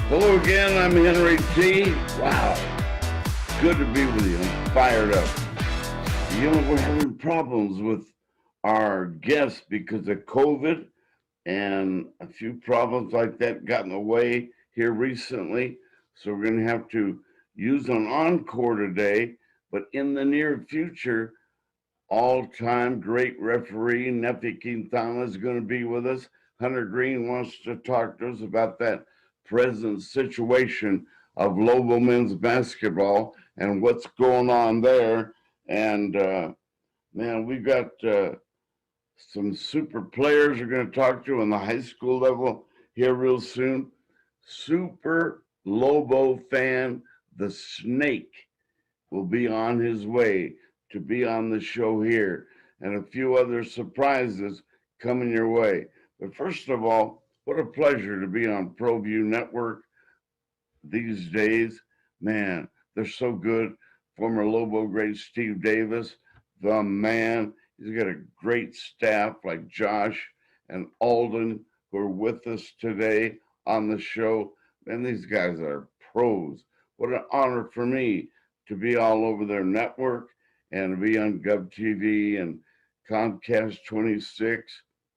Hello again, I'm Henry T. Wow, good to be with you. I'm fired up. You know, we're having problems with our guests because of COVID, and a few problems like that got in the way here recently. So we're going to have to use an encore today, but in the near future, all-time great referee Nefi Quintana is going to be with us. Hunter Green wants to talk to us about that present situation of Lobo men's basketball and what's going on there. And man, we've got some super players we're going to talk to on the high school level here real soon. Super Lobo fan, the Snake, will be on his way to be on the show here, and a few other surprises coming your way. But first of all, what a pleasure to be on ProView Network these days. Man, they're so good. Former Lobo great Steve Davis, the man. He's got a great staff like Josh and Alden who are with us today on the show. And these guys are pros. What an honor for me to be all over their network and to be on GovTV and Comcast 26.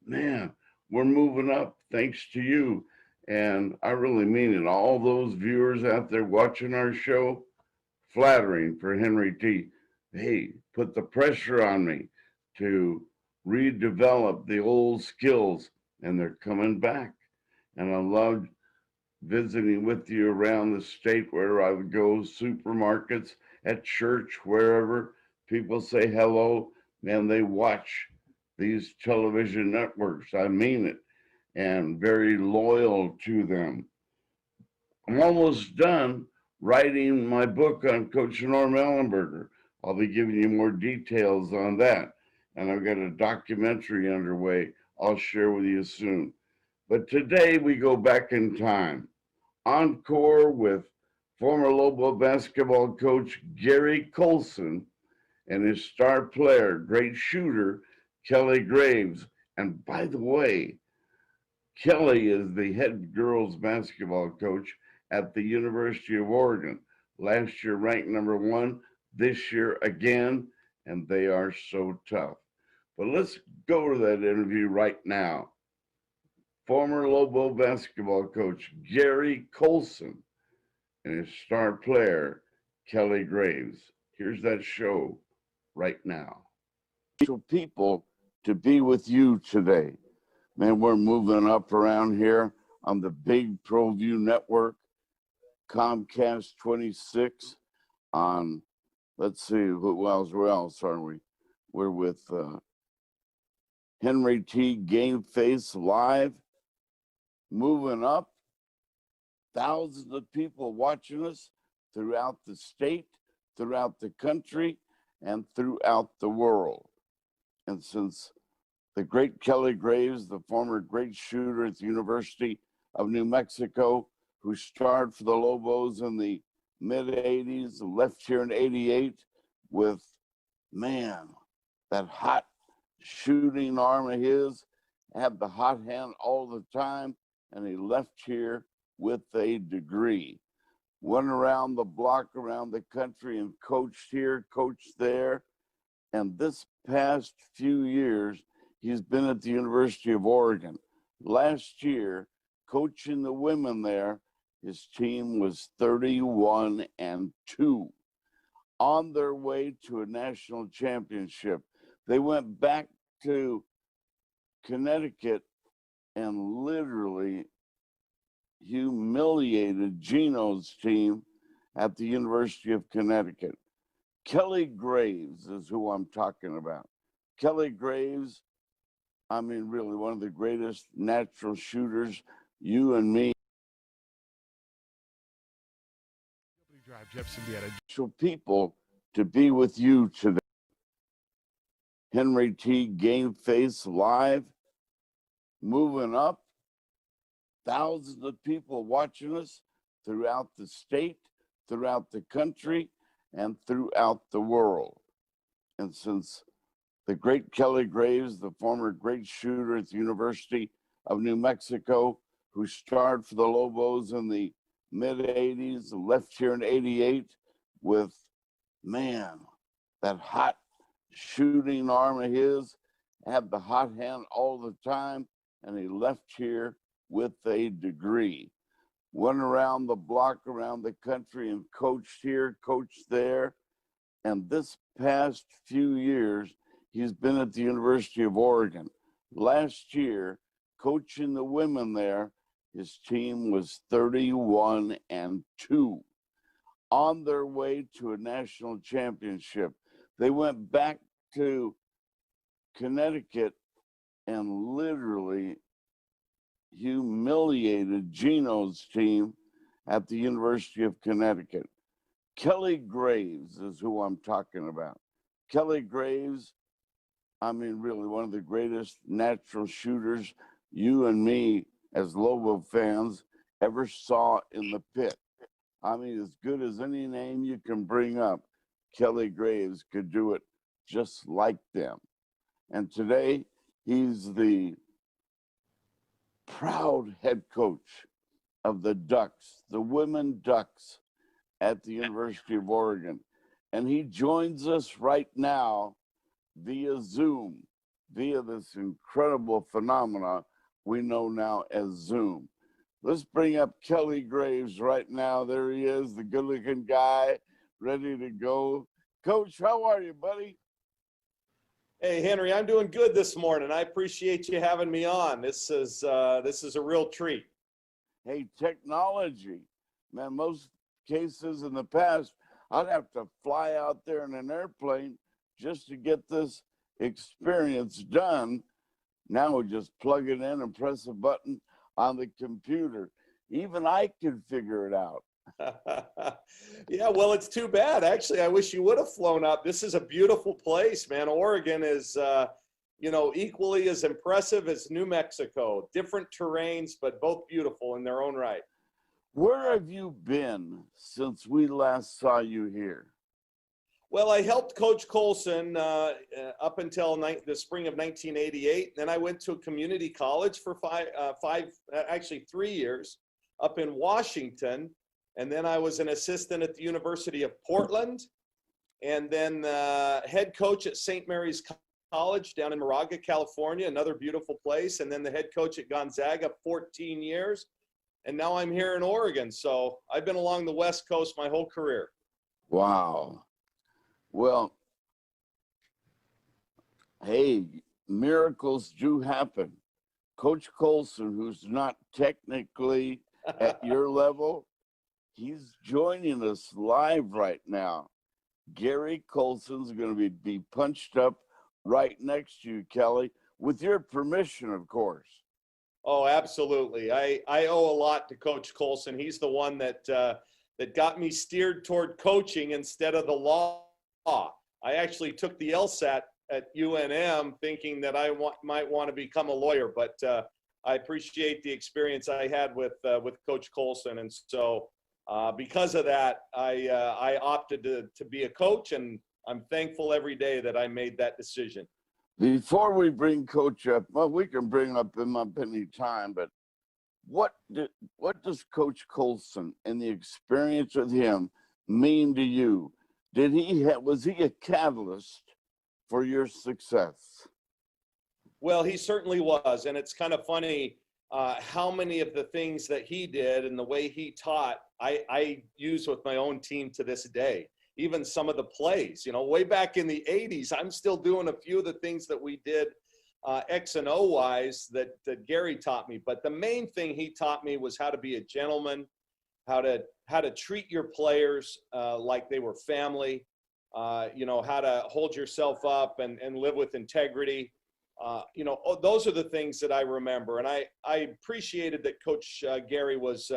Man, we're moving up thanks to you. And I really mean it. All those viewers out there watching our show, flattering for Henry T. Hey, put the pressure on me to redevelop the old skills, and they're coming back. And I love visiting with you around the state where I would go, supermarkets, at church, wherever. People say hello, man, they watch these television networks. I mean it, and very loyal to them. I'm almost done writing my book on Coach Norm Ellenberger. I'll be giving you more details on that. And I've got a documentary underway I'll share with you soon. But today we go back in time. Encore with former Lobo basketball coach Gary Colson and his star player, great shooter, Kelly Graves. And by the way, Kelly is the head girls basketball coach at the University of Oregon. Last year ranked #1, this year again, and they are so tough. But let's go to that interview right now. Former Lobo basketball coach Gary Colson and his star player, Kelly Graves. Here's that show right now. Special people to be with you today. Man, we're moving up around here on the big ProView network, Comcast 26 on, let's see, where else are we? We're with Henry T. Gameface Live, moving up. Thousands of people watching us throughout the state, throughout the country, and throughout the world. And since the great Kelly Graves, the former great shooter at the University of New Mexico, who starred for the Lobos in the mid-'80s, left here in '88 with, man, that hot shooting arm of his, had the hot hand all the time, and he left here with a degree. Went around the block, around the country, and coached here, coached there. And this past few years, he's been at the University of Oregon. Last year, coaching the women there, his team was 31-2, on their way to a national championship. They went back to Connecticut and literally humiliated Gino's team at the University of Connecticut. Kelly Graves is who I'm talking about. Kelly Graves, I mean, really one of the greatest natural shooters, you and me. Drive, Jefferson, Indiana. People to be with you today. Henry T. Gameface Live, moving up. Thousands of people watching us throughout the state, throughout the country, and throughout the world. And since the great Kelly Graves, the former great shooter at the University of New Mexico, who starred for the Lobos in the mid-'80s, left here in '88 with, man, that hot shooting arm of his, had the hot hand all the time, and he left here with a degree. Went around the block, around the country, and coached here, coached there. And this past few years, he's been at the University of Oregon. Last year, coaching the women there, his team was 31-2, on their way to a national championship. They went back to Connecticut and literally humiliated Gino's team at the University of Connecticut. Kelly Graves is who I'm talking about. Kelly Graves, I mean, really one of the greatest natural shooters you and me as Lobo fans ever saw in the pit. I mean, as good as any name you can bring up, Kelly Graves could do it just like them. And today, he's the proud head coach of the Ducks, the women Ducks at the University of Oregon. And he joins us right now via Zoom, via this incredible phenomena we know now as Zoom. Let's bring up Kelly Graves right now. There he is, the good-looking guy, ready to go. Coach, how are you, buddy? Hey, Henry, I'm doing good this morning. I appreciate you having me on. This is a real treat. Hey, technology. Man, most cases in the past, I'd have to fly out there in an airplane just to get this experience done. Now we just plug it in and press a button on the computer. Even I can figure it out. Yeah, well, it's too bad. Actually, I wish you would have flown up. This is a beautiful place, man. Oregon is, equally as impressive as New Mexico. Different terrains, but both beautiful in their own right. Where have you been since we last saw you here? Well, I helped Coach Colson up until the spring of 1988. Then I went to a community college for 3 years up in Washington. And then I was an assistant at the University of Portland, and then head coach at St. Mary's College down in Moraga, California, another beautiful place. And then the head coach at Gonzaga, 14 years. And now I'm here in Oregon. So I've been along the West Coast my whole career. Wow. Well, hey, miracles do happen. Coach Colson, who's not technically at your level, he's joining us live right now. Gary Colson's going to be punched up right next to you, Kelly, with your permission, of course. Oh, absolutely. I owe a lot to Coach Colson. He's the one that got me steered toward coaching instead of the law. I actually took the LSAT at UNM thinking that I might want to become a lawyer, but I appreciate the experience I had with Coach Colson. And so because of that, I opted to be a coach, and I'm thankful every day that I made that decision. Before we bring Coach up, well, we can bring him up any time, but what does Coach Colson and the experience with him mean to you? Was he a catalyst for your success? Well, he certainly was, and it's kind of funny how many of the things that he did and the way he taught, I use with my own team to this day. Even some of the plays, way back in the 80s, I'm still doing a few of the things that we did X and O wise that Gary taught me. But the main thing he taught me was how to be a gentleman, how to treat your players like they were family, how to hold yourself up and live with integrity. Those are the things that I remember. And I appreciated that Coach Gary was,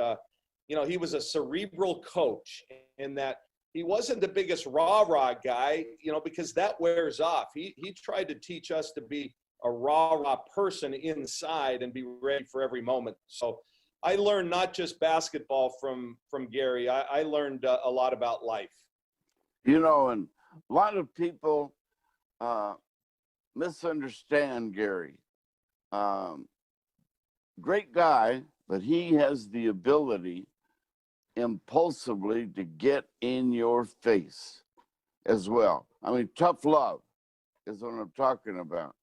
he was a cerebral coach in that he wasn't the biggest rah-rah guy, because that wears off. He tried to teach us to be a rah-rah person inside and be ready for every moment. So I learned not just basketball from Gary. I learned a lot about life. And a lot of people misunderstand Gary. Great guy, but he has the ability impulsively to get in your face as well. I mean, tough love is what I'm talking about.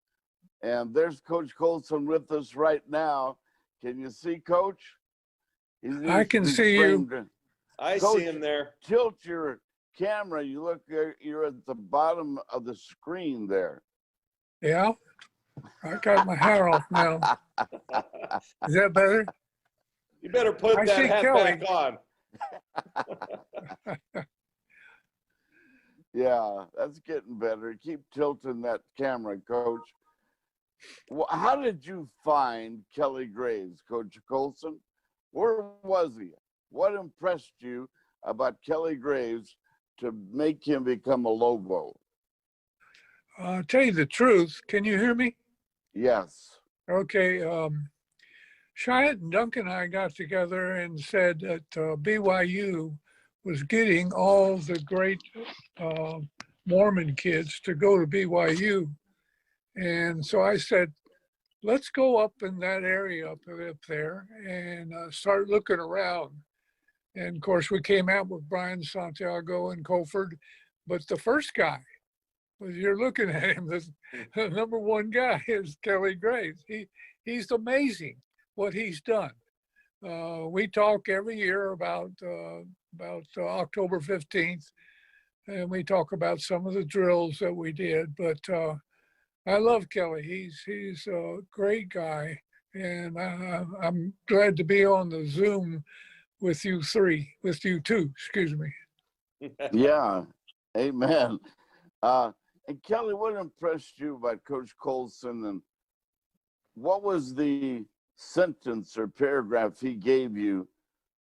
And there's Coach Colson with us right now. Can you see, Coach? I can see you. I Coach, see him there. Tilt your camera. You look, you're at the bottom of the screen there. Yeah, I got my hair off now. Is that better? You better put I that see hat Kelly. back on. Yeah, that's getting better. Keep tilting that camera, Coach. Well, how did you find Kelly Graves, Coach Colson? Where was he? What impressed you about Kelly Graves to make him become a Lobo? I'll tell you the truth. Can you hear me? Yes. Okay. Shyatt and Duncan and I got together and said that BYU was getting all the great Mormon kids to go to BYU. And so I said, let's go up in that area up there and start looking around. And of course, we came out with Brian Santiago and Colford. But the first guy, was you're looking at him, the number one guy is Kelly Graves. He's amazing what he's done. We talk every year about October 15th, and we talk about some of the drills that we did. But I love Kelly. He's a great guy, and I'm glad to be on the Zoom with you two, excuse me. Yeah, amen. And Kelly, what impressed you about Coach Colson, and what was the sentence or paragraph he gave you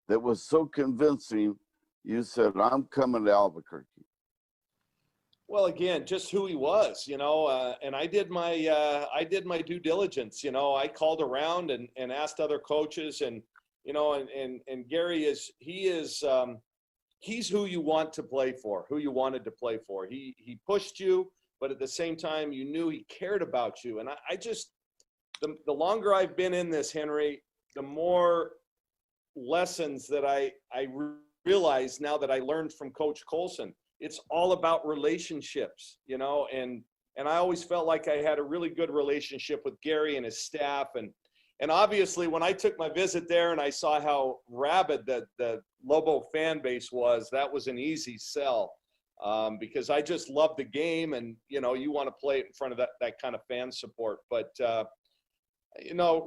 that was so convincing you said, I'm coming to Albuquerque? Well, again, just who he was, and I did my due diligence. I called around and asked other coaches, and Gary he's who you want to play for, who you wanted to play for. He pushed you, but at the same time, you knew he cared about you. And I just, the longer I've been in this, Henry, the more lessons that I realize now that I learned from Coach Colson. It's all about relationships, and I always felt like I had a really good relationship with Gary and his staff. And obviously, when I took my visit there and I saw how rabid the Lobo fan base was, that was an easy sell, because I just love the game, and you want to play it in front of that kind of fan support. But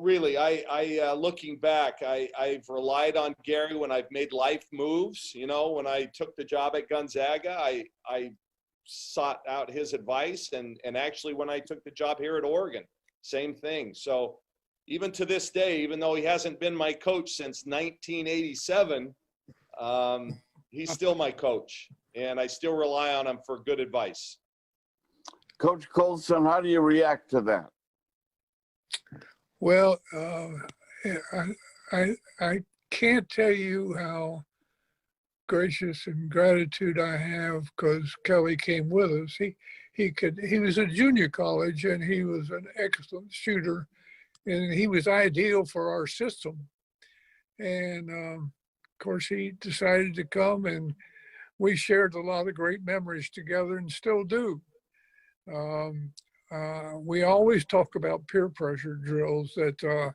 really, I looking back, I've relied on Gary when I've made life moves. When I took the job at Gonzaga, I sought out his advice, and actually when I took the job here at Oregon, same thing. So even to this day, even though he hasn't been my coach since 1987, he's still my coach, and I still rely on him for good advice. Coach Colson, how do you react to that? Well, I can't tell you how gracious and gratitude I have, because Kelly came with us. He was at junior college, and he was an excellent shooter, and he was ideal for our system. And of course, he decided to come, and we shared a lot of great memories together, and still do. We always talk about peer pressure drills that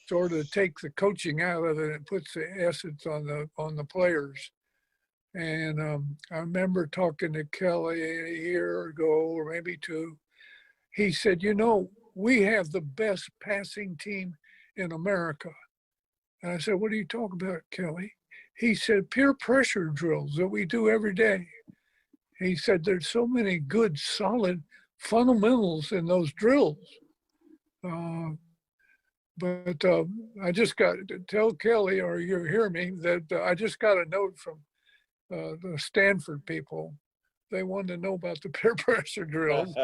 sort of take the coaching out of it and puts the essence on the players. And I remember talking to Kelly a year ago, or maybe two. He said, we have the best passing team in America. And I said, what are you talking about, Kelly? He said, peer pressure drills that we do every day. He said, there's so many good, solid fundamentals in those drills. But I just got to tell Kelly, or you hear me, that I just got a note from the Stanford people. They wanted to know about the peer pressure drills.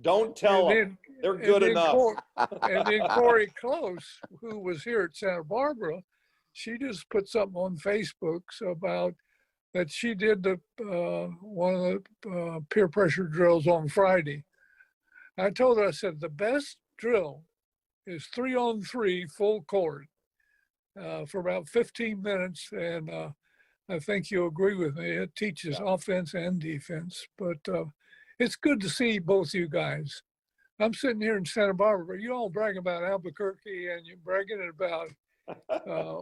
Don't tell them. They're good enough. And then Corey Close, who was here at Santa Barbara, she just put something on Facebook about that she did one of the peer pressure drills on Friday. I told her, I said, the best drill is 3-on-3 full court. for about 15 minutes, and I think you'll agree with me. It teaches offense and defense, but it's good to see both you guys. I'm sitting here in Santa Barbara, but you all brag about Albuquerque and you're bragging about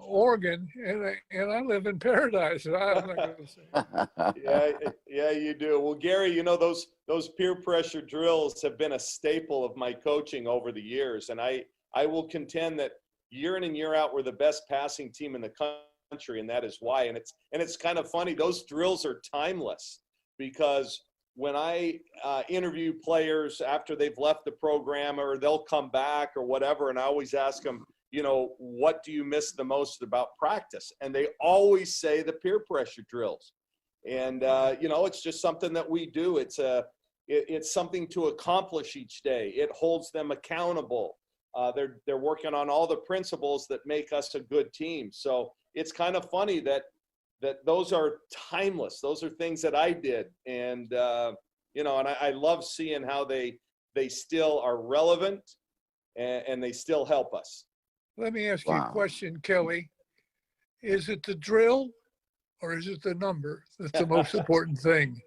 Oregon, and I live in paradise. I'm not gonna say. Yeah, you do. Well, Gary, those peer pressure drills have been a staple of my coaching over the years, and I will contend that year in and year out we're the best passing team in the country, and that is why. And it's kind of funny. Those drills are timeless because when I interview players after they've left the program or they'll come back or whatever, and I always ask them, what do you miss the most about practice? And they always say the peer pressure drills. And, it's just something that we do. It's something to accomplish each day. It holds them accountable. They're working on all the principles that make us a good team. So it's kind of funny that those are timeless. Those are things that I did. And, and I love seeing how they still are relevant and they still help us. Let me ask you a question, Kelly. Is it the drill or is it the number that's the most important thing?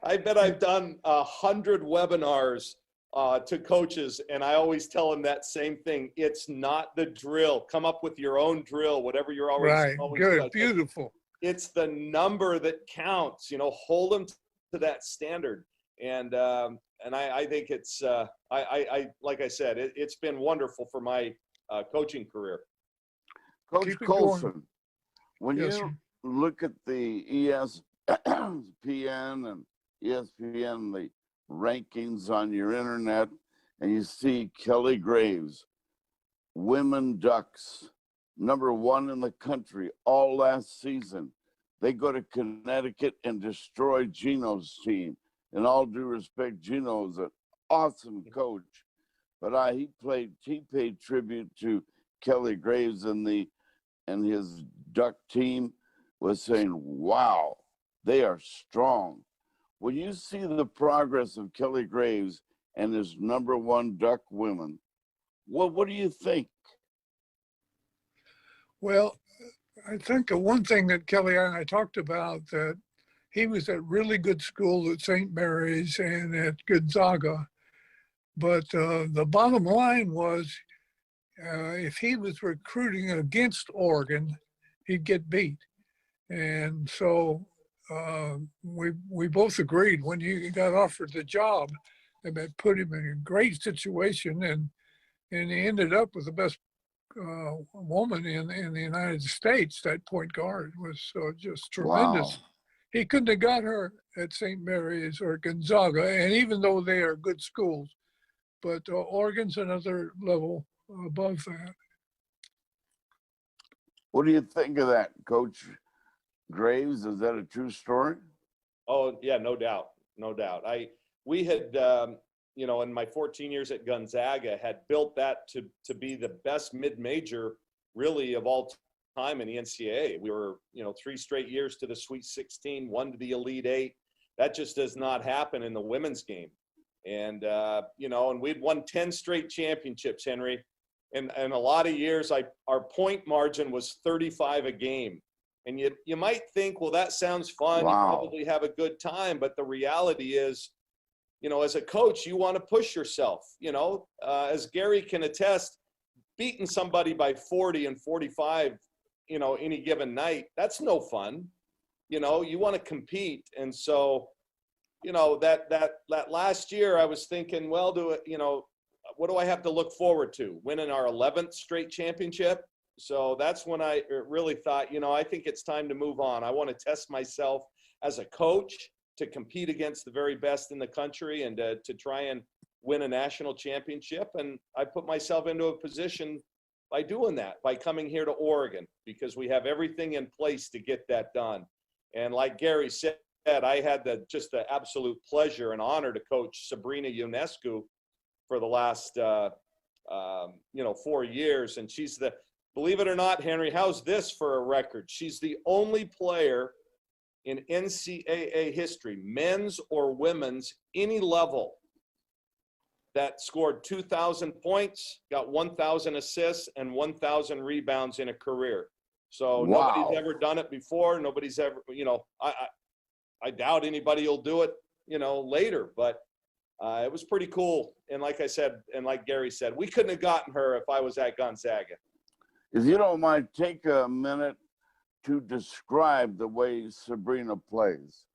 I bet I've done 100 webinars to coaches, and I always tell them that same thing. It's not the drill. Come up with your own drill, whatever you're always. Right, good, beautiful. It's the number that counts. Hold them to that standard. And I think it's I like I said, it's been wonderful for my coaching career. Coach Colson, when Yes, you sir. look at the ESPN and ESPN, the rankings on your internet, and you see Kelly Graves, women Ducks, #1 in the country all last season. They go to Connecticut and destroy Gino's team. In all due respect, Gino is an awesome coach, but he paid tribute to Kelly Graves and his Duck team was saying, wow, they are strong. When you see the progress of Kelly Graves and his #1 Duck women, what do you think? Well, I think the one thing that Kelly and I talked about, that he was at really good school at St. Mary's and at Gonzaga. But the bottom line was, if he was recruiting against Oregon, he'd get beat. And so we both agreed when he got offered the job, and that put him in a great situation, and he ended up with the best woman in the United States. That point guard was just tremendous. Wow. He couldn't have got her at St. Mary's or Gonzaga, and even though they are good schools, but Oregon's another level above that. What do you think of that, Coach Graves? Is that a true story? Oh yeah, no doubt. We had, in my 14 years at Gonzaga, had built that to be the best mid-major really of all time in the NCAA. We were, 3 straight years to the Sweet 16, 1 to the Elite 8. That just does not happen in the women's game. And, and we'd won 10 straight championships, Henry. And a lot of years, our point margin was 35 a game. And you might think, well, that sounds fun. Wow. You probably have a good time. But the reality is, as a coach, you want to push yourself. As Gary can attest, beating somebody by 40 and 45, any given night, that's no fun. You want to compete. And so, that last year I was thinking, well, what do I have to look forward to? Winning our 11th straight championship. So that's when I really thought, I think it's time to move on. I want to test myself as a coach to compete against the very best in the country and to try and win a national championship. And I put myself into a position by doing that, by coming here to Oregon, because we have everything in place to get that done. And like Gary said, I had just the absolute pleasure and honor to coach Sabrina Ionescu for the last, 4 years. And she's believe it or not, Henry, how's this for a record? She's the only player in NCAA history, men's or women's, any level, that scored 2,000 points, got 1,000 assists, and 1,000 rebounds in a career. So Wow. nobody's ever done it before. Nobody's ever, I doubt anybody will do it, later, but it was pretty cool. And like I said, and like Gary said, we couldn't have gotten her if I was at Gonzaga. If you don't mind, take a minute to describe the way Sabrina plays.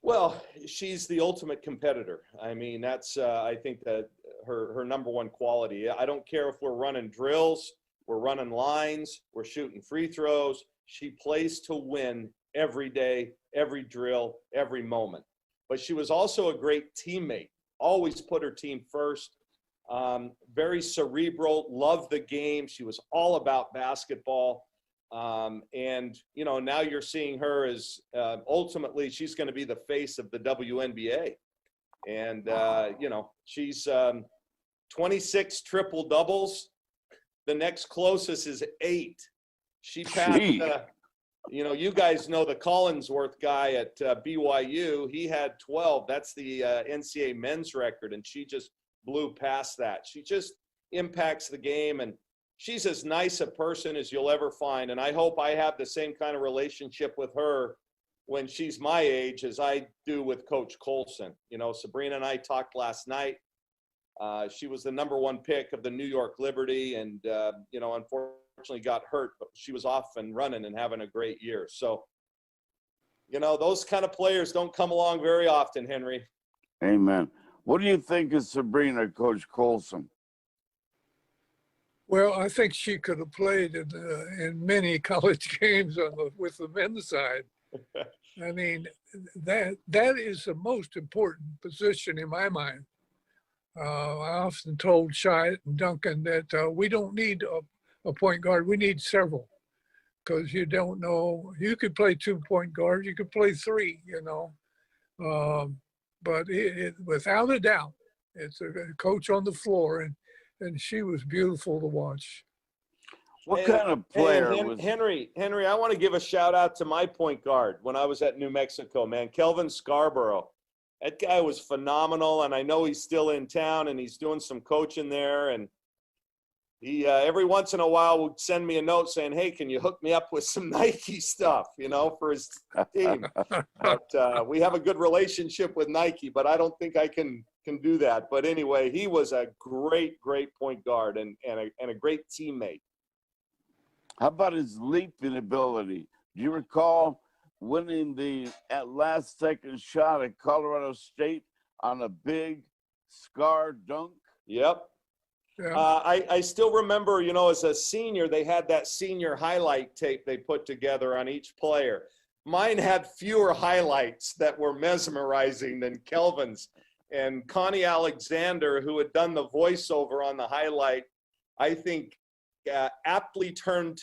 Well, she's the ultimate competitor. I mean, that's, I think that her number one quality. I don't care if we're running drills, we're running lines, we're shooting free throws. She plays to win every day, every drill, every moment. But she was also a great teammate, always put her team first, very cerebral, loved the game. She was all about basketball. And, now you're seeing her as ultimately she's going to be the face of the WNBA. And, she's 26 triple doubles. The next closest is 8. She passed, you guys know the Collinsworth guy at BYU. He had 12. That's the NCAA men's record. And she just blew past that. She just impacts the game. And she's as nice a person as you'll ever find. And I hope I have the same kind of relationship with her when she's my age as I do with Coach Colson. Sabrina and I talked last night. She was the number 1 pick of the New York Liberty and, unfortunately got hurt, but she was off and running and having a great year. So, those kind of players don't come along very often, Henry. Amen. What do you think of Sabrina, Coach Colson? Well, I think she could have played in many college games with the men's side. I mean, that is the most important position in my mind. I often told Shyatt and Duncan that we don't need a point guard. We need several, because you don't know. You could play 2 point guards. You could play 3. But without a doubt, it's a coach on the floor, and she was beautiful to watch. What kind of player was Henry, I want to give a shout out to my point guard when I was at New Mexico, man. Kelvin Scarborough. That guy was phenomenal, and I know he's still in town and he's doing some coaching there. And he every once in a while would send me a note saying, "Hey, can you hook me up with some Nike stuff, for his team?" But we have a good relationship with Nike, but I don't think I can do that. But anyway, he was a great point guard and a great teammate. How about his leaping ability? Do you recall winning the last second shot at Colorado State on a big Scar dunk? Yep. Yeah. I still remember, as a senior, they had that senior highlight tape they put together on each player. Mine had fewer highlights that were mesmerizing than Kelvin's. And Connie Alexander, who had done the voiceover on the highlight, I think aptly termed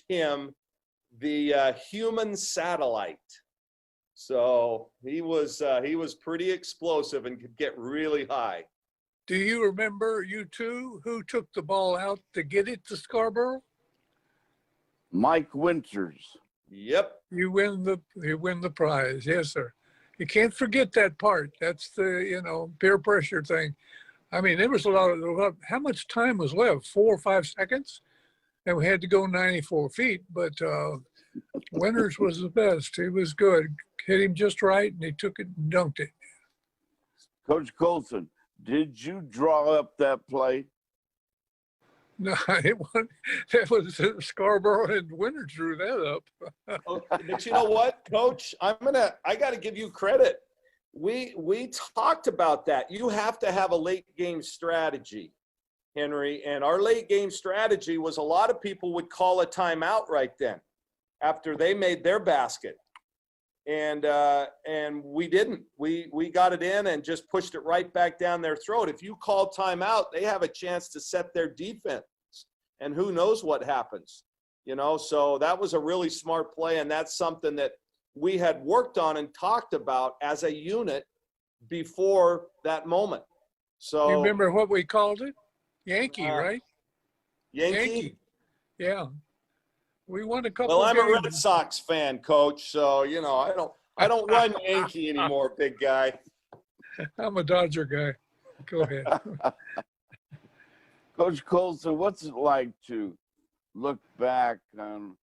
him the human satellite. So he was pretty explosive and could get really high. Do you remember, you two, who took the ball out to get it to Scarborough? Mike Winters. Yep. You win the prize. Yes, sir. You can't forget that part. That's the, peer pressure thing. I mean, there was a lot of, how much time was left? 4 or 5 seconds? And we had to go 94 feet, but Winters was the best. He was good. Hit him just right, and he took it and dunked it. Coach Colson, did you draw up that play? No, it was Scarborough and Winters drew that up. But you know what, Coach? I got to give you credit. We talked about that. You have to have a late game strategy, Henry. And our late game strategy was a lot of people would call a timeout right then after they made their basket. And we didn't. We got it in and just pushed it right back down their throat. If you call timeout, they have a chance to set their defense. And who knows what happens, So that was a really smart play, and that's something that we had worked on and talked about as a unit before that moment. So you remember what we called it? Yankee, right? Yankee? Yeah. We won a couple Well, I'm games. a Red Sox fan, Coach, so I don't run Yankee anymore, big guy. I'm a Dodger guy. Go ahead. Coach Colson, what's it like to look back on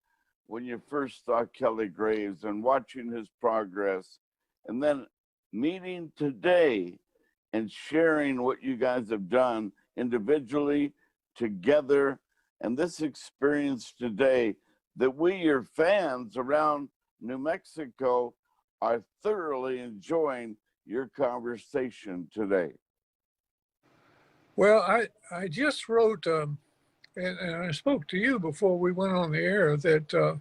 when you first saw Kelly Graves and watching his progress, and then meeting today and sharing what you guys have done individually, together, and this experience today that we, your fans around New Mexico, are thoroughly enjoying your conversation today? Well, I just wrote, and I spoke to you before we went on the air, that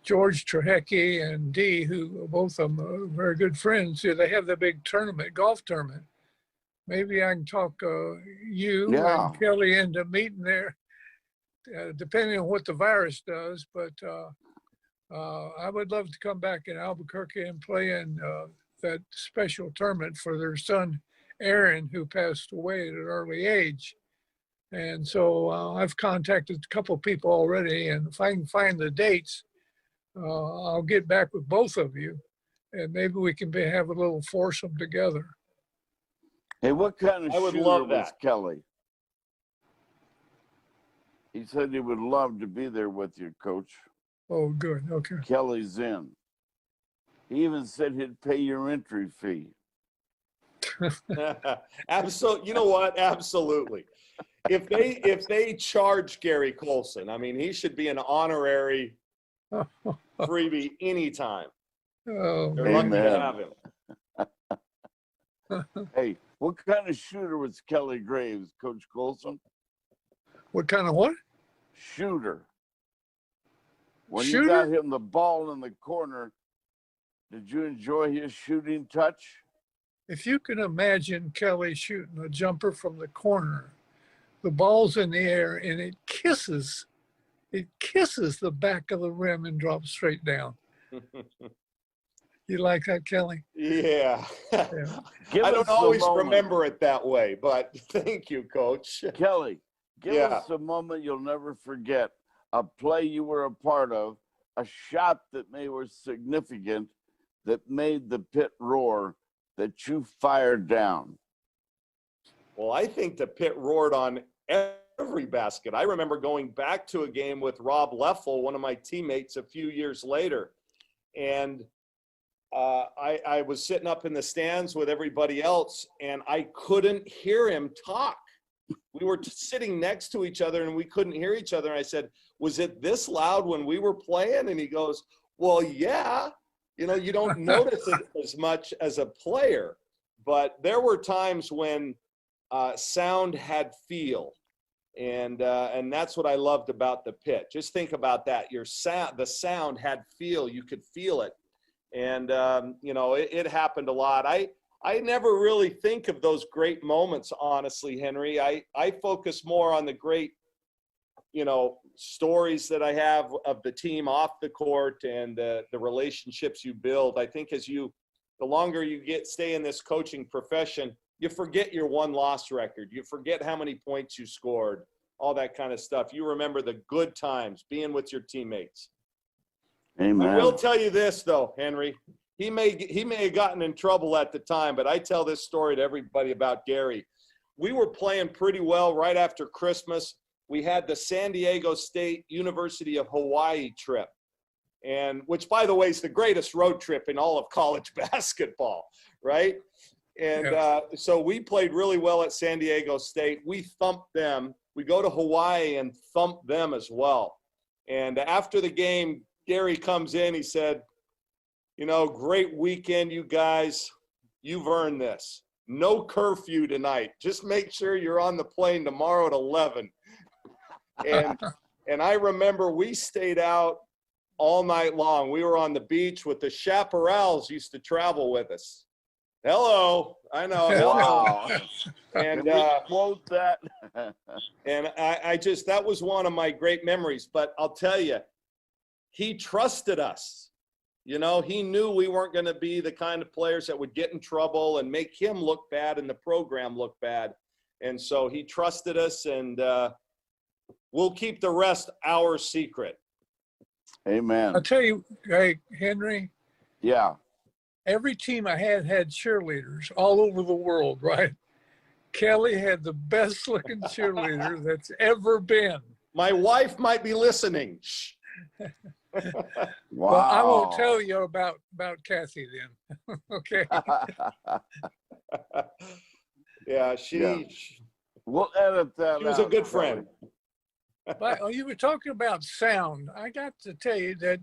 George Trehecke and Dee, who both of them are very good friends, they have the big tournament, golf tournament. Maybe I can talk you and Kelly into meeting there, depending on what the virus does. But I would love to come back in Albuquerque and play in that special tournament for their son, Aaron, who passed away at an early age. And so I've contacted a couple of people already, and if I can find the dates, I'll get back with both of you, and maybe we can have a little foursome together. Hey, what kind of shooter was Kelly? He said he would love to be there with you, Coach. Oh, good. Okay. Kelly's in. He even said he'd pay your entry fee. Absolutely. You know what? Absolutely. If they charge Gary Colson, I mean, he should be an honorary freebie anytime. Oh, they're lucky to have him. Hey, what kind of shooter was Kelly Graves, Coach Colson? What kind of what? Shooter. When Shooter? you got him the ball in the corner, did you enjoy his shooting touch? If you can imagine Kelly shooting a jumper from the corner, the ball's in the air and it kisses the back of the rim and drops straight down. You like that, Kelly? Yeah. Yeah. I don't always remember it that way, but thank you, Coach. Kelly, give us a moment you'll never forget, a play you were a part of, a shot that was significant, that made the pit roar, that you fired down. Well, I think the pit roared on every basket. I remember going back to a game with Rob Leffel, one of my teammates, a few years later, and I was sitting up in the stands with everybody else, and I couldn't hear him talk. We were sitting next to each other, and we couldn't hear each other. And I said, was it this loud when we were playing? And he goes, well, yeah. You know, you don't notice it as much as a player. But there were times when sound had feel. And that's what I loved about the pit. Just think about that. The sound had feel. You could feel it. And, you know, it happened a lot. I never really think of those great moments, honestly, Henry. I focus more on the great, you know, stories that I have of the team off the court and the relationships you build. I think the longer you stay in this coaching profession, you forget your one-loss record. You forget how many points you scored, all that kind of stuff. You remember the good times, being with your teammates. Amen. I will tell you this, though, Henry. He may have gotten in trouble at the time, but I tell this story to everybody about Gary. We were playing pretty well right after Christmas. We had the San Diego State University of Hawaii trip, and which, by the way, is the greatest road trip in all of college basketball, right? And so we played really well at San Diego State. We thumped them. We go to Hawaii and thump them as well. And after the game, Gary comes in. He said, you know, great weekend, you guys. You've earned this. No curfew tonight. Just make sure you're on the plane tomorrow at 11. And I remember we stayed out all night long. We were on the beach with the chaparrals used to travel with us. Hello. I know. Hello. And quote that. And I just, that was one of my great memories. But I'll tell you, he trusted us. You know, he knew we weren't going to be the kind of players that would get in trouble and make him look bad and the program look bad. And so he trusted us, and we'll keep the rest our secret. Amen. I'll tell you, hey, Henry. Yeah. Every team I had cheerleaders all over the world, right? Kelly had the best looking cheerleader that's ever been. My wife might be listening. Shh. Wow. Well, I won't tell you about Kathy then. Okay. Yeah, Yeah. We'll edit that. She was a out, good Kelly. friend. But you were talking about sound. I got to tell you that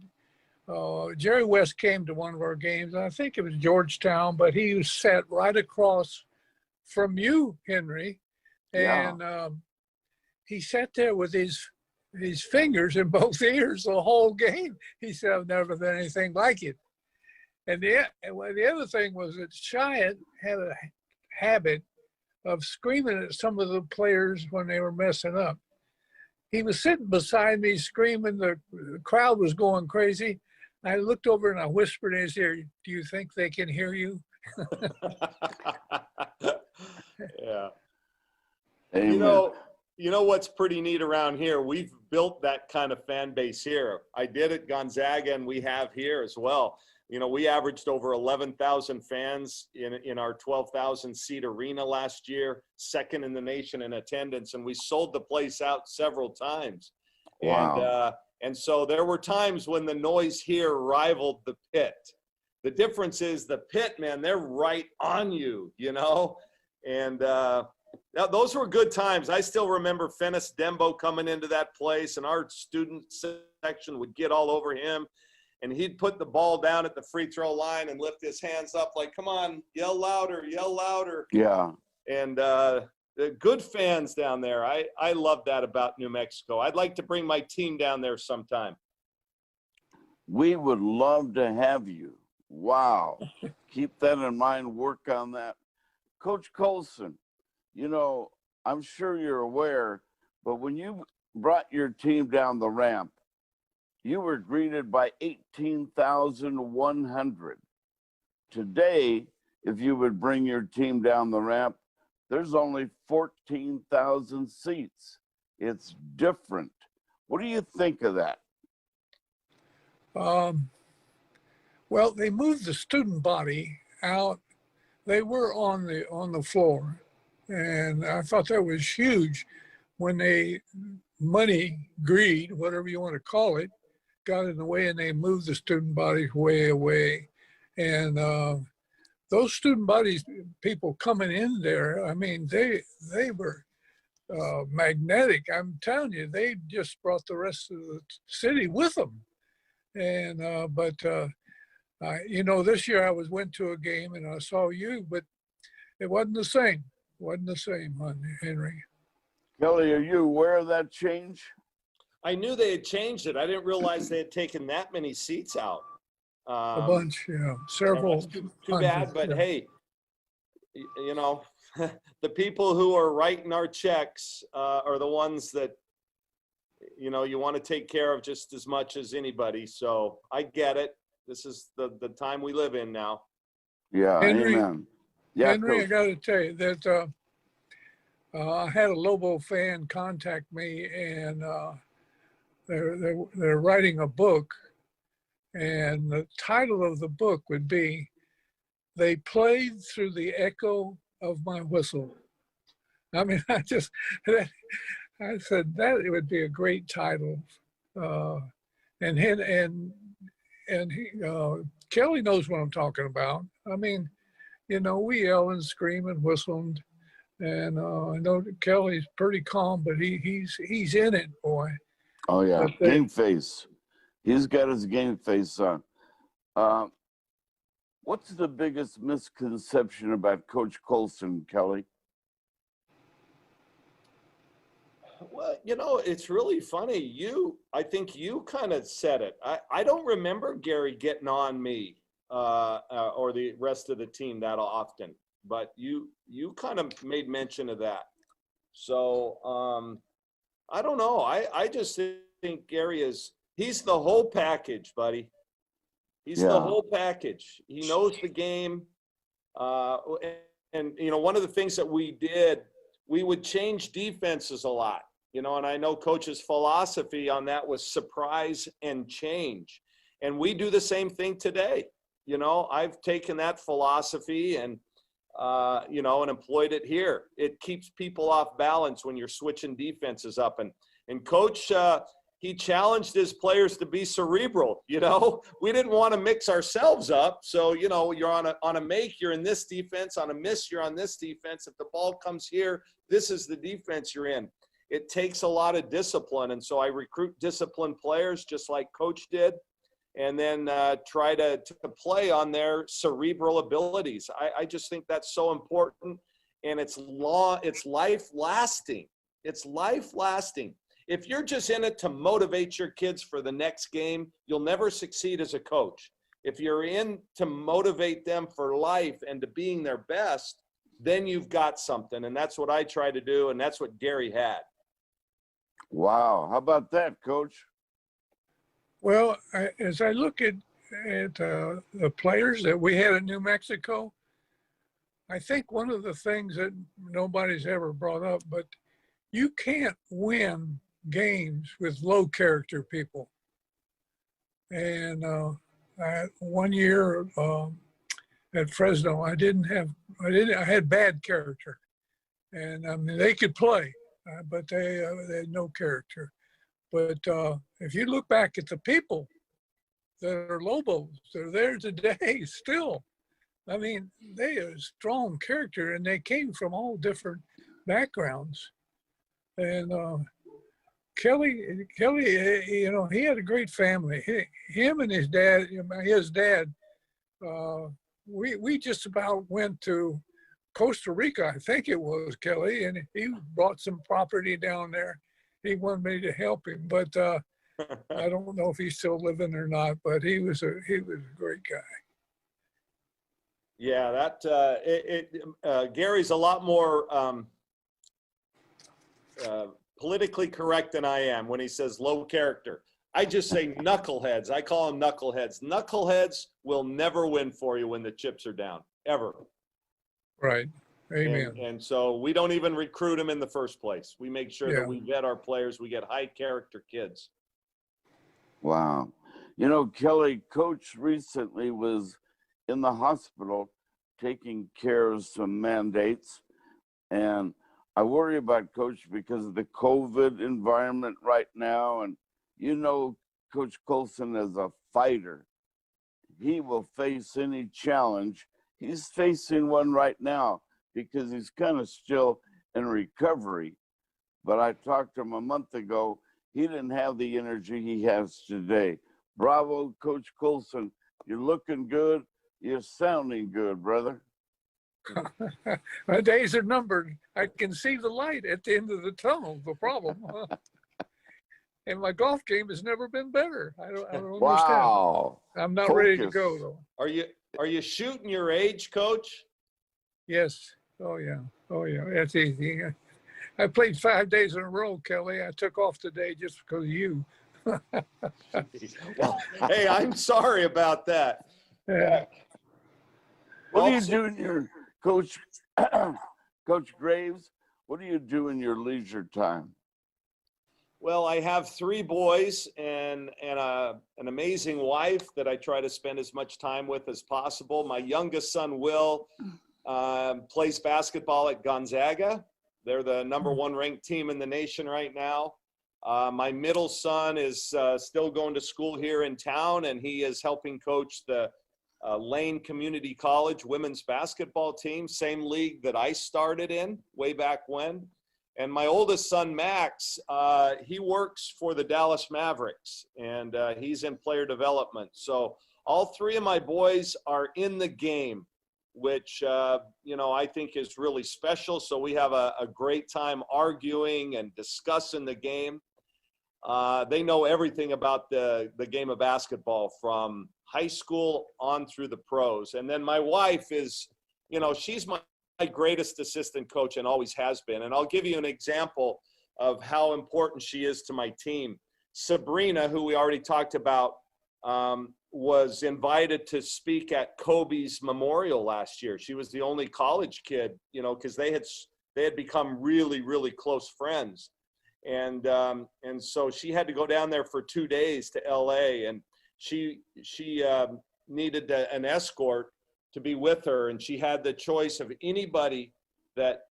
Jerry West came to one of our games. I think it was Georgetown, but he was sat right across from you, Henry, Yeah. and he sat there with his fingers in both ears the whole game. He said, "I've never done anything like it." And the other thing was that Chiat had a habit of screaming at some of the players when they were messing up. He was sitting beside me screaming. The crowd was going crazy. I looked over and I whispered in his ear, "Do you think they can hear you?" Yeah. Amen. You know what's pretty neat around here? We've built that kind of fan base here. I did at Gonzaga, and we have here as well. You know, we averaged over 11,000 fans in our 12,000 seat arena last year, second in the nation in attendance, and we sold the place out several times. Wow. And so there were times when the noise here rivaled the pit. The difference is the pit, man, they're right on you, you know? And those were good times. I still remember Fennis Dembo coming into that place, and our student section would get all over him. And he'd put the ball down at the free throw line and lift his hands up like, "Come on, yell louder, yell louder." Yeah. And the good fans down there. I love that about New Mexico. I'd like to bring my team down there sometime. We would love to have you. Wow. Keep that in mind. Work on that. Coach Colson, you know, I'm sure you're aware, but when you brought your team down the ramp, you were greeted by 18,100. Today, if you would bring your team down the ramp, there's only 14,000 seats. It's different. What do you think of that? Well, they moved the student body out. They were on the floor, and I thought that was huge when money, greed, whatever you want to call it, got in the way, and they moved the student bodies way away. And those student bodies, people coming in there, I mean, they were magnetic. I'm telling you, they just brought the rest of the city with them. And you know, this year I went to a game and I saw you, but it wasn't the same. It wasn't the same, Henry. Kelly, are you aware of that change? I knew they had changed it. I didn't realize they had taken that many seats out. A bunch, yeah, several. Too bad, but yeah. hey, you know, the people who are writing our checks are the ones that, you know, you want to take care of just as much as anybody. So I get it. This is the time we live in now. Yeah, Henry, amen. Yeah, Henry, I Coach. got to tell you that I had a Lobo fan contact me, and they're writing a book, and the title of the book would be "They Played Through the Echo of My Whistle." I mean, I said that it would be a great title, and Kelly knows what I'm talking about. I mean, you know, we yell and scream and whistle, and I know that Kelly's pretty calm, but he's in it, boy. Oh, yeah. But Game face. He's got his game face on. What's the biggest misconception about Coach Colson, Kelly? Well, you know, it's really funny. I think you kind of said it. I don't remember Gary getting on me or the rest of the team that often, but you kind of made mention of that. So I don't know. I just think Gary he's the whole package, buddy. He's the whole package. He knows the game. And, you know, one of the things that we did, we would change defenses a lot. You know, and I know Coach's philosophy on that was surprise and change. And we do the same thing today. You know, I've taken that philosophy and, you know, and employed it here. It keeps people off balance when you're switching defenses up. And And Coach, he challenged his players to be cerebral. You know, we didn't want to mix ourselves up. So, you know, you're on a make, you're in this defense. On a miss, you're on this defense. If the ball comes here, this is the defense you're in. It takes a lot of discipline. And so I recruit disciplined players just like Coach did, and then try to play on their cerebral abilities. I just think that's so important. And it's life lasting. It's life lasting. If you're just in it to motivate your kids for the next game, you'll never succeed as a coach. If you're in to motivate them for life and to being their best, then you've got something. And that's what I try to do. And that's what Gary had. Wow. How about that, Coach? Well, as I look at the players that we had in New Mexico, I think one of the things that nobody's ever brought up, but you can't win games with low character people. And one year at Fresno, I had bad character, and I mean they could play, but they had no character. But if you look back at the people that are Lobos, they're there today still. I mean, they are strong character, and they came from all different backgrounds. And Kelly, you know, he had a great family. Him and his dad, we just about went to Costa Rica, I think it was, Kelly, and he brought some property down there. He wanted me to help him, but I don't know if he's still living or not. But he was a great guy. Yeah, Gary's a lot more politically correct than I am when he says low character. I just say knuckleheads. I call them knuckleheads. Knuckleheads will never win for you when the chips are down, ever. Right. Amen. And so we don't even recruit them in the first place. We make sure that we vet our players. We get high character kids. Wow. You know, Kelly, Coach recently was in the hospital taking care of some mandates, and I worry about Coach because of the COVID environment right now. And you know, Coach Colson is a fighter. He will face any challenge. He's facing one right now because he's kind of still in recovery. But I talked to him a month ago. He didn't have the energy he has today. Bravo, Coach Colson. You're looking good. You're sounding good, brother. My days are numbered. I can see the light at the end of the tunnel. The problem, and my golf game has never been better. I don't understand. Wow! I'm not ready to go though. Are you shooting your age, Coach? Yes. Oh yeah. That's easy. I played 5 days in a row, Kelly. I took off today just because of you. Well, hey, I'm sorry about that. Yeah. What do you do in your Coach Graves? What do you do in your leisure time? Well, I have 3 boys and an amazing wife that I try to spend as much time with as possible. My youngest son, Will, plays basketball at Gonzaga. They're the #1 ranked team in the nation right now. My middle son is still going to school here in town, and he is helping coach the Lane Community College women's basketball team, same league that I started in way back when. And my oldest son, Max, he works for the Dallas Mavericks, and he's in player development. So all 3 of my boys are in the game, which, you know, I think is really special. So we have a great time arguing and discussing the game. They know everything about the game of basketball from high school on through the pros. And then my wife is, you know, she's my greatest assistant coach and always has been. And I'll give you an example of how important she is to my team. Sabrina, who we already talked about, was invited to speak at Kobe's memorial last year. She was the only college kid, you know, because they had become really, really close friends. And so she had to go down there for 2 days to LA, and she needed an escort to be with her, and she had the choice of anybody that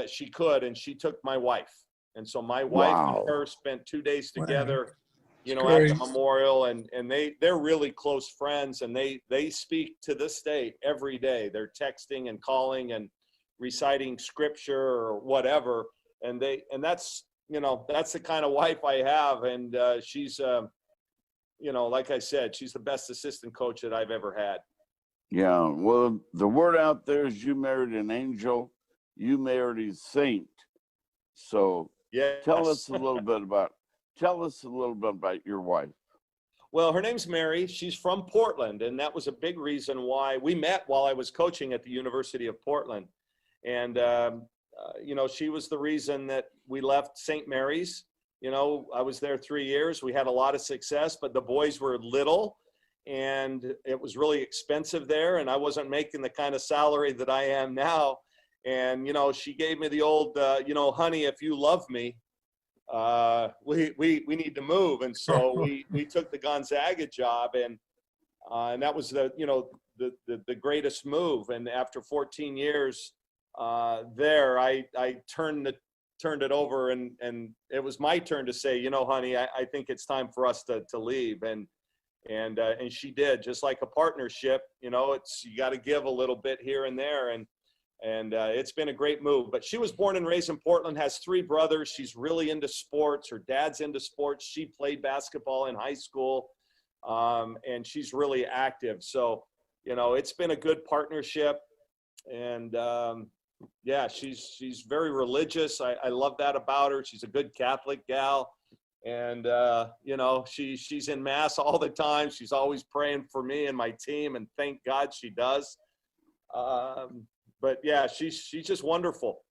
she could, and she took my wife. And so my wife and Wow. her spent 2 days Wow. together, you know, Great. at the memorial, and they're really close friends, and they speak to this day every day. They're texting and calling and reciting scripture or whatever. And that's, you know, that's the kind of wife I have. And she's, you know, like I said, she's the best assistant coach that I've ever had. Yeah. Well, the word out there is you married an angel, you married a saint. So Yeah. tell us a little bit about your wife. Well, her name's Mary. She's from Portland, and that was a big reason why we met while I was coaching at the University of Portland. And, you know, she was the reason that we left St. Mary's. You know, I was there 3 years. We had a lot of success, but the boys were little, and it was really expensive there, and I wasn't making the kind of salary that I am now. And, you know, she gave me the old, you know, honey, if you love me, we need to move. And so we took the Gonzaga job, and that was the, you know, the greatest move. And after 14 years there, I turned it over, and it was my turn to say, you know, honey, I think it's time for us to leave. And she did, just like a partnership. You know, you got to give a little bit here and there. And it's been a great move. But she was born and raised in Portland, has 3 brothers. She's really into sports. Her dad's into sports. She played basketball in high school, and she's really active. So, you know, it's been a good partnership. And yeah, she's very religious. I love that about her. She's a good Catholic gal. And, you know, she's in mass all the time. She's always praying for me and my team, and thank God she does. But yeah, she's just wonderful.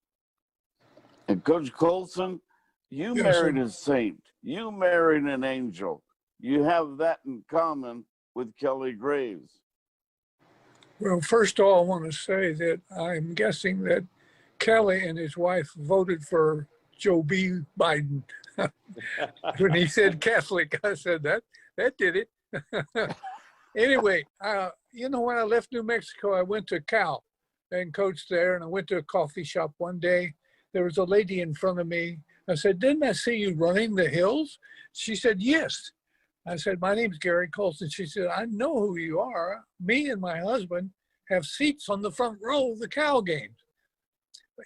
And Coach Colson, you Yes, married sir. a saint. You married an angel. You have that in common with Kelly Graves. Well, first of all, I want to say that I'm guessing that Kelly and his wife voted for Joe B. Biden. When he said Catholic, I said that did it. Anyway, you know, when I left New Mexico, I went to Cal and coached there, and I went to a coffee shop one day. There was a lady in front of me. I said, "Didn't I see you running the hills?" She said, "Yes." I said, "My name's Gary Colson." She said, "I know who you are. Me and my husband have seats on the front row of the Cal games."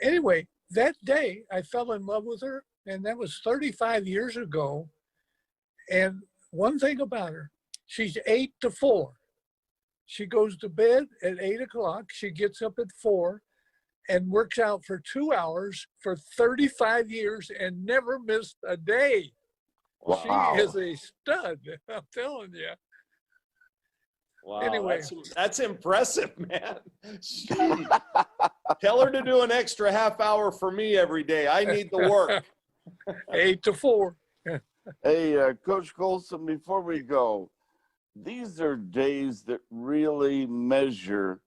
Anyway, that day I fell in love with her, and that was 35 years ago. And one thing about her, she's 8 to 4. She goes to bed at 8 o'clock. She gets up at 4 and works out for 2 hours for 35 years and never missed a day. Wow. She is a stud, I'm telling you. Wow, Anyway. that's impressive, man. Gee. Tell her to do an extra half hour for me every day. I need the work. 8 to 4. Hey, Coach Colson, before we go, these are days that really measure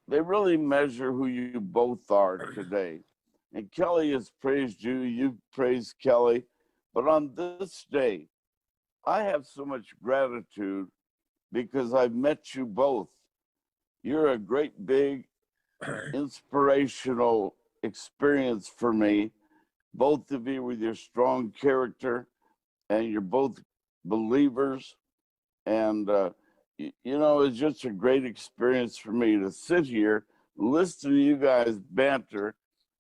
who you both are today. And Kelly has praised you, you've praised Kelly. But on this day, I have so much gratitude because I've met you both. You're a great big inspirational experience for me. Both of you with your strong character, and you're both believers. And, you know, it's just a great experience for me to sit here, listen to you guys banter,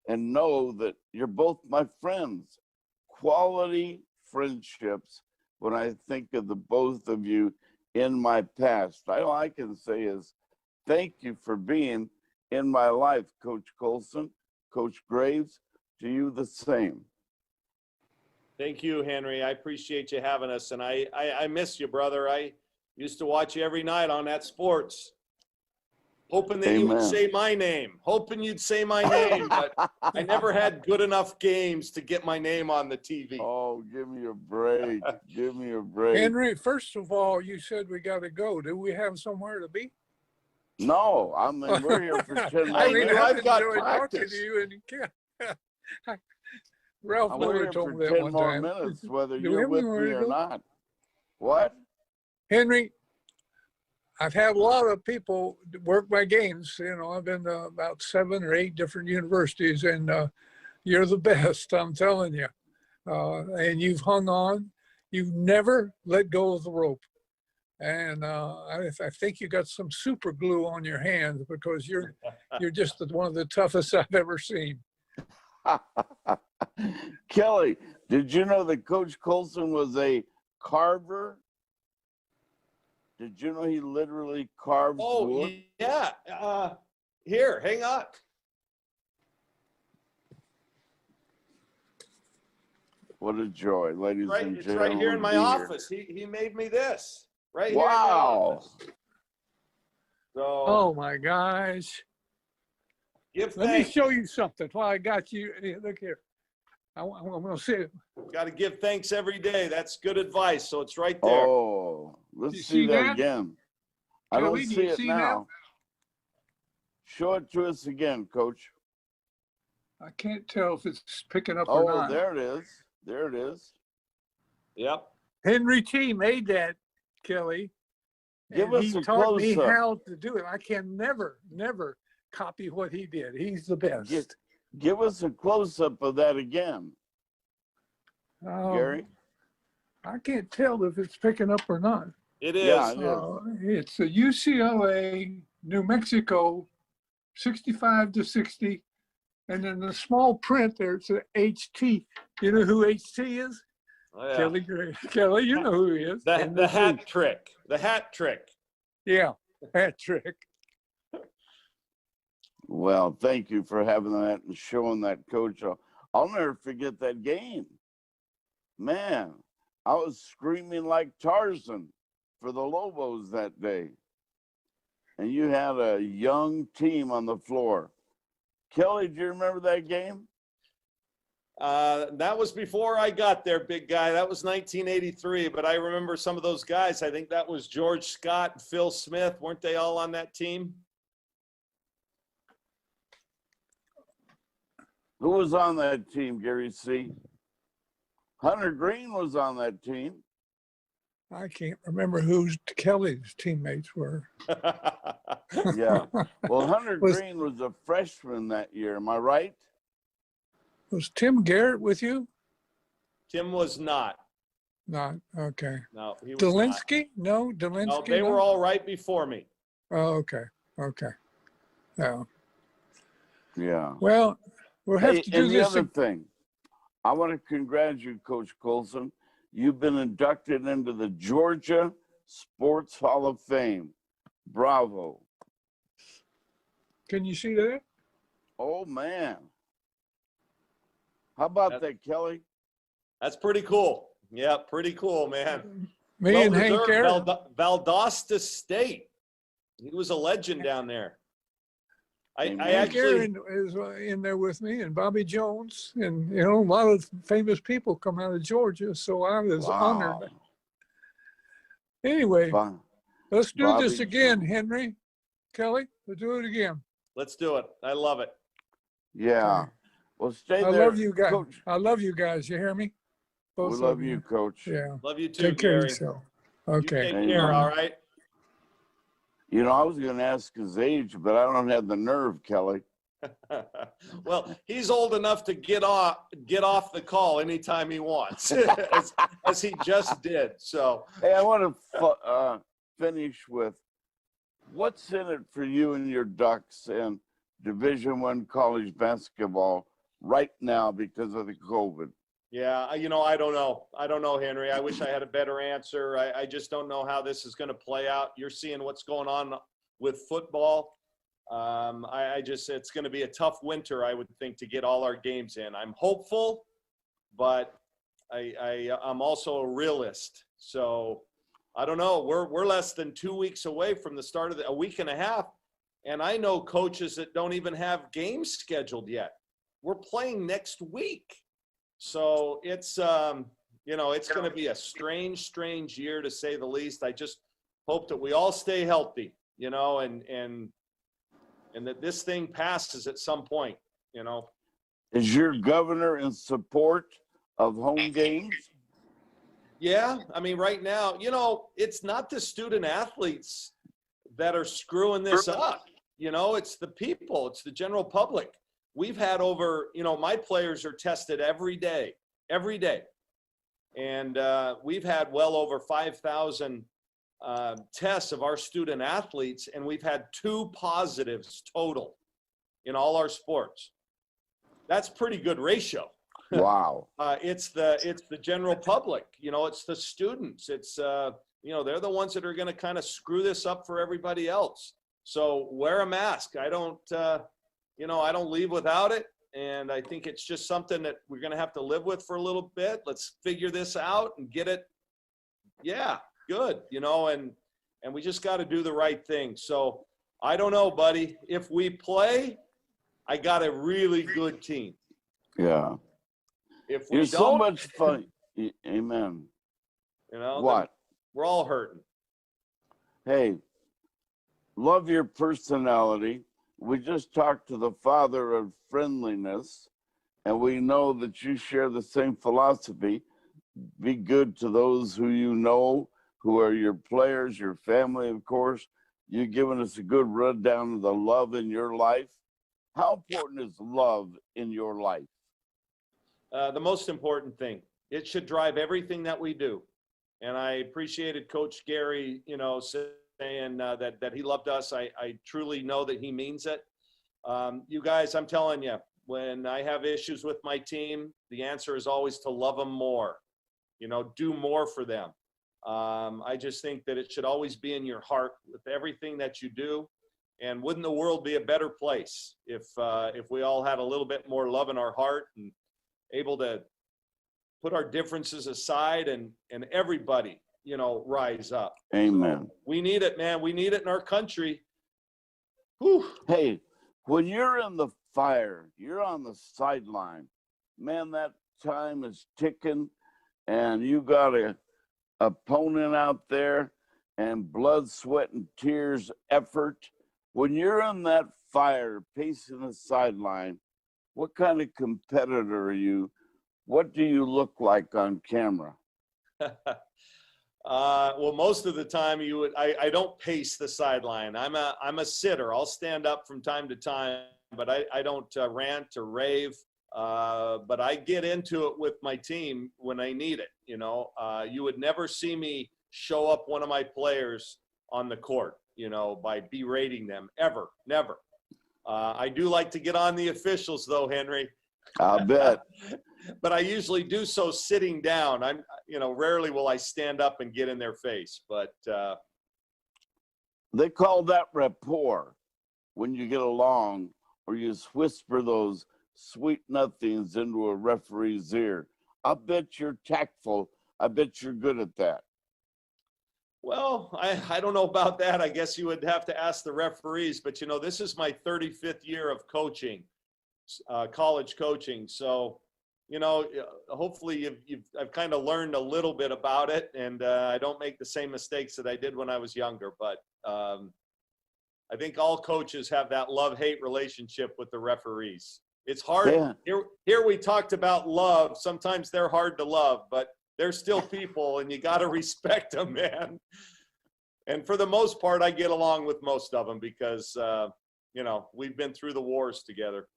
and know that you're both my friends. Quality friendships when I think of the both of you in my past. All I can say is thank you for being in my life, Coach Colson, Coach Graves, to you the same. Thank you, Henry. I appreciate you having us, and I miss you, brother. I used to watch you every night on that sports, hoping that you would Amen. say my name, but I never had good enough games to get my name on the TV. Oh, give me a break. Give me a break. Henry, first of all, you said we got to go. Do we have somewhere to be? No, I mean, we're here for 10 more I mean, minutes. I've got enjoyed talking practice. to you. And Ralph I'm Miller here told for me that 10 one more time. minutes, whether Do we you're have with anywhere me to or go? not. What? Henry, I've had a lot of people work my games. You know, I've been to about 7 or 8 different universities, and You're the best, I'm telling you. And you've hung on. You've never let go of the rope. And I think you got some super glue on your hands because you're just one of the toughest I've ever seen. Kelly, did you know that Coach Colson was a carver? Did you know he literally carved wood? Yeah. Here, hang on. What a joy, ladies and gentlemen. It's right here in my office. He made me this. Right here in my Wow. office. So, Oh my gosh. give Let me thanks. show you something while I got you. Here, look here. I'm going to see it. Got to give thanks every day. That's good advice. So it's right there. Oh, let's You see see that that? again. I Kelly, don't do see you it see now. Show it to us again, Coach. I can't tell if it's picking up or Oh, not. there it is. There it is. Yep. Henry T made that, Kelly. Give and us he a taught me close-up. how to do it. I can never copy what he did. He's the best. Give us a close-up of that again, Um, Gary. I can't tell if it's picking up or not. It is. Yeah, it is. It's a UCLA, New Mexico, 65-60. And in the small print, there's a HT. You know who HT is? Oh, yeah. Kelly Gray. Kelly, you know who he is. The hat trick. The hat trick. Yeah, hat trick. Well, thank you for having that and showing that, Coach. I'll never forget that game. Man, I was screaming like Tarzan for the Lobos that day. And you had a young team on the floor. Kelly, do you remember that game? That was before I got there, big guy. That was 1983, but I remember some of those guys. I think that was George Scott and Phil Smith. Weren't they all on that team? Who was on that team, Gary C? Hunter Green was on that team. I can't remember who Kelly's teammates were. Yeah. Well, Hunter Green was a freshman that year. Am I right? Was Tim Garrett with you? Tim was not. Not. Okay. No, he was Delinsky? No, not. Delinsky? No, they were all right before me. Oh, okay. Okay. No. Yeah. Well, we'll have to do and the this. other thing, I want to congratulate Coach Colson. You've been inducted into the Georgia Sports Hall of Fame. Bravo. Can you see that? Oh, man. How about that, Kelly? That's pretty cool. Yeah, pretty cool, man. Me and Hank Aaron. Valdosta State. He was a legend down there. I Hank actually, Aaron is in there with me, and Bobby Jones, and a lot of famous people come out of Georgia. So I was honored. Anyway, let's do Bobby this again, Jones. Henry. Kelly, let's do it again. let's do it. I love it. Yeah. Well, stay I there. love you guys. Coach, I love you guys. You hear me? we Both love of you, Coach. Yeah. Love you too, Take care of Gary. yourself. You Okay. take care, all right? You know, I was going to ask his age, but I don't have the nerve, Kelly. Well, he's old enough to get off the call anytime he wants, as he just did. So, Hey, I want to finish with what's in it for you and your Ducks and Division I college basketball right now because of the COVID? yeah, I don't know. I don't know, Henry. I wish I had a better answer. I just don't know how this is going to play out. You're seeing what's going on with football. It's going to be a tough winter, I would think, to get all our games in. I'm hopeful, but I'm also a realist. So I don't know. We're less than 2 weeks away from the start of a week and a half. And I know coaches that don't even have games scheduled yet. We're playing next week. So it's going to be a strange year, to say the least. I just hope that we all stay healthy, and that this thing passes at some point, Is your governor in support of home games? Yeah, I mean, right now, it's not the student athletes that are screwing this up. It's the people, it's the general public. we've had over, my players are tested every day. And we've had well over 5,000 tests of our student athletes, and we've had 2 positives total in all our sports. That's pretty good ratio. Wow. It's the general public, it's the students. It's, they're the ones that are going to kind of screw this up for everybody else. So wear a mask. I don't leave without it. And I think it's just something that we're going to have to live with for a little bit. Let's figure this out and get it. Yeah, good. And we just got to do the right thing. So I don't know, buddy. If we play, I got a really good team. Yeah. If we You're don't, so much fun. Amen. What? We're all hurting. Hey, love your personality. We just talked to the father of friendliness, and we know that you share the same philosophy. Be good to those who you know, who are your players, your family, of course. You've given us a good rundown of the love in your life. How important is love in your life? The most important thing. It should drive everything that we do. And I appreciated Coach Gary, saying that he loved us. I truly know that he means it. You guys, I'm telling you, when I have issues with my team, the answer is always to love them more, do more for them. I just think that it should always be in your heart with everything that you do. And wouldn't the world be a better place if we all had a little bit more love in our heart and able to put our differences aside and everybody, rise up. Amen. So we need it, man. We need it in our country. Whew. Hey, when you're in the fire, you're on the sideline, man, that time is ticking, and you got a opponent out there and blood, sweat, and tears effort. When you're in that fire, pacing the sideline, what kind of competitor are you? What do you look like on camera? Well, most of the time I don't pace the sideline. I'm a sitter. I'll stand up from time to time, but I don't rant or rave. But I get into it with my team when I need it. You would never see me show up one of my players on the court, by berating them, ever, never. I do like to get on the officials though, Henry. I bet. But I usually do so sitting down. Rarely will I stand up and get in their face, but they call that rapport when you get along, or you just whisper those sweet nothings into a referee's ear. I bet you're tactful. I bet you're good at that. Well, I don't know about that. I guess you would have to ask the referees, but this is my 35th year of coaching, college coaching. So, hopefully I've kind of learned a little bit about it, and I don't make the same mistakes that I did when I was younger. But I think all coaches have that love-hate relationship with the referees. It's hard. Yeah. Here we talked about love. Sometimes they're hard to love, but they're still people, and you got to respect them, man. And for the most part, I get along with most of them because, we've been through the wars together.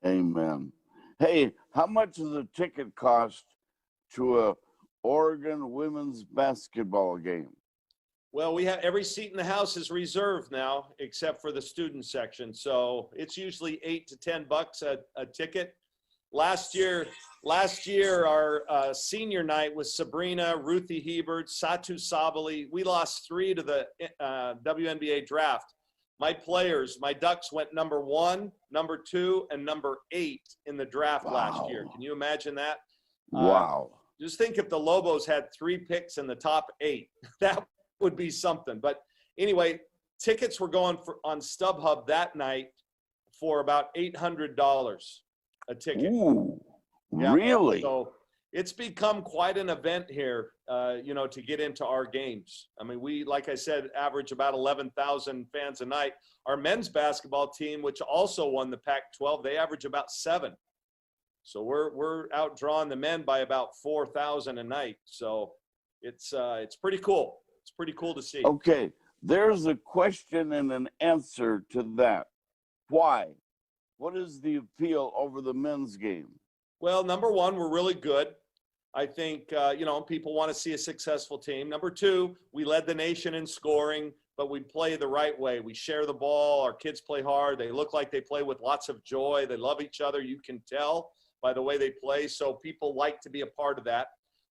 Amen. Hey, how much does a ticket cost to a Oregon women's basketball game? Well, we have every seat in the house is reserved now, except for the student section. So it's usually $8 to $10 a ticket. Last year, our senior night was Sabrina, Ruthie Hebert, Satu Sabali. We lost 3 to the WNBA draft. My players, my Ducks went number 1, number 2, and number 8 in the draft last year. Can you imagine that? Wow. Just think if the Lobos had 3 picks in the top 8, that would be something. But anyway, tickets were going on StubHub that night for about $800 a ticket. Ooh, yeah. Really? So it's become quite an event here, to get into our games. I mean, we, like I said, average about 11,000 fans a night. Our men's basketball team, which also won the Pac-12, they average about 7. So we're outdrawing the men by about 4,000 a night. So it's pretty cool. It's pretty cool to see. Okay, there's a question and an answer to that. Why? What is the appeal over the men's game? Well, number one, we're really good. I think, people want to see a successful team. Number two, we led the nation in scoring, but we play the right way. We share the ball. Our kids play hard. They look like they play with lots of joy. They love each other. You can tell by the way they play. So people like to be a part of that.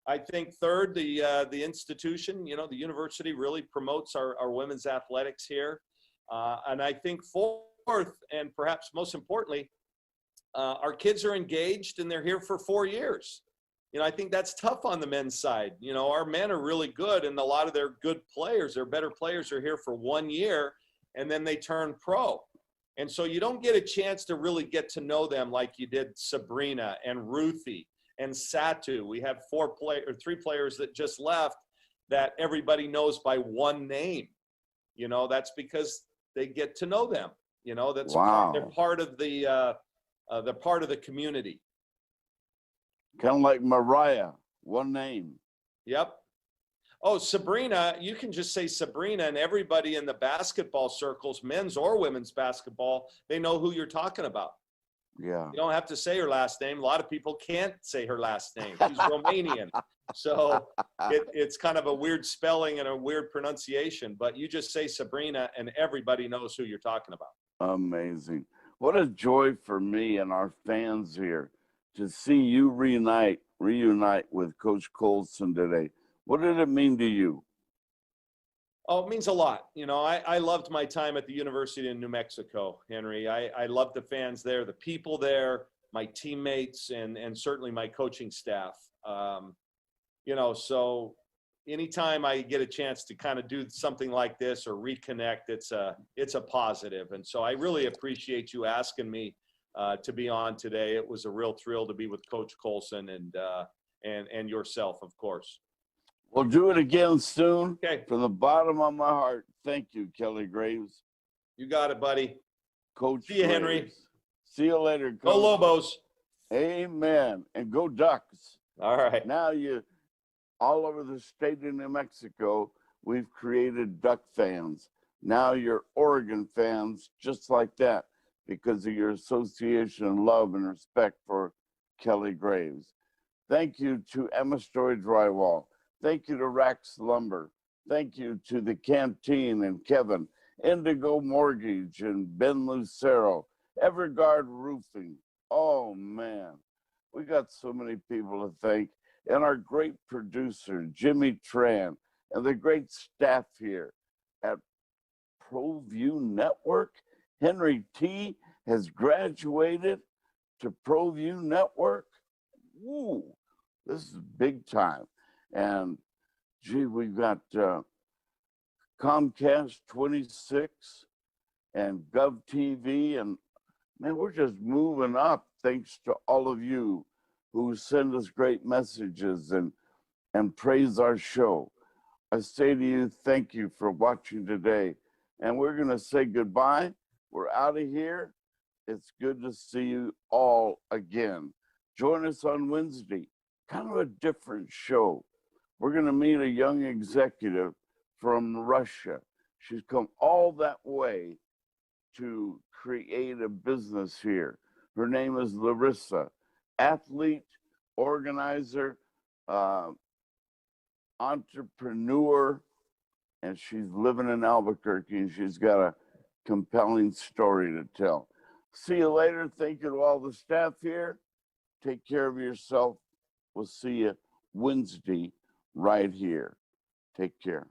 I think third, the institution, the university really promotes our women's athletics here. And I think fourth, and perhaps most importantly, our kids are engaged and they're here for 4 years. I think that's tough on the men's side. Our men are really good, and a lot of their good players, their better players, are here for 1 year, and then they turn pro. And so you don't get a chance to really get to know them like you did Sabrina and Ruthie and Satu. We have 3 players that just left that everybody knows by one name. That's because they get to know them. That's Wow. They're part of the community. Kind of like Mariah, one name. Yep. Oh, Sabrina, you can just say Sabrina, and everybody in the basketball circles, men's or women's basketball, they know who you're talking about. Yeah. You don't have to say her last name. A lot of people can't say her last name. She's Romanian. So it's kind of a weird spelling and a weird pronunciation, but you just say Sabrina and everybody knows who you're talking about. Amazing. What a joy for me and our fans here to see you reunite with Coach Colson today. What did it mean to you? Oh, it means a lot. I loved my time at the University of New Mexico, Henry. I loved the fans there, the people there, my teammates, and certainly my coaching staff. So anytime I get a chance to kind of do something like this or reconnect, it's a positive. And so I really appreciate you asking me to be on today. It was a real thrill to be with Coach Colson and yourself, of course. We'll do it again soon. Okay. From the bottom of my heart, thank you, Kelly Graves. You got it, buddy. Coach See you, Graves. Henry. See you later, Coach. Go Lobos. Amen. And go Ducks. All right. Now all over the state of New Mexico, we've created Duck fans. Now you're Oregon fans just like that because of your association, love, and respect for Kelly Graves. Thank you to Emma Story Drywall. Thank you to Rax Lumber. Thank you to the Canteen and Kevin, Indigo Mortgage and Ben Lucero, Everguard Roofing. Oh, man. We got so many people to thank. And our great producer, Jimmy Tran, and the great staff here at ProView Network. Henry T. has graduated to ProView Network. Woo, this is big time. And gee, we've got Comcast 26 and GovTV, and man, we're just moving up thanks to all of you who send us great messages and praise our show. I say to you, thank you for watching today. And we're going to say goodbye. We're out of here. It's good to see you all again. Join us on Wednesday, kind of a different show. We're going to meet a young executive from Russia. She's come all that way to create a business here. Her name is Larissa, athlete, organizer, entrepreneur, and she's living in Albuquerque, and she's got a compelling story to tell. See you later. Thank you to all the staff here. Take care of yourself. We'll see you Wednesday right here. Take care.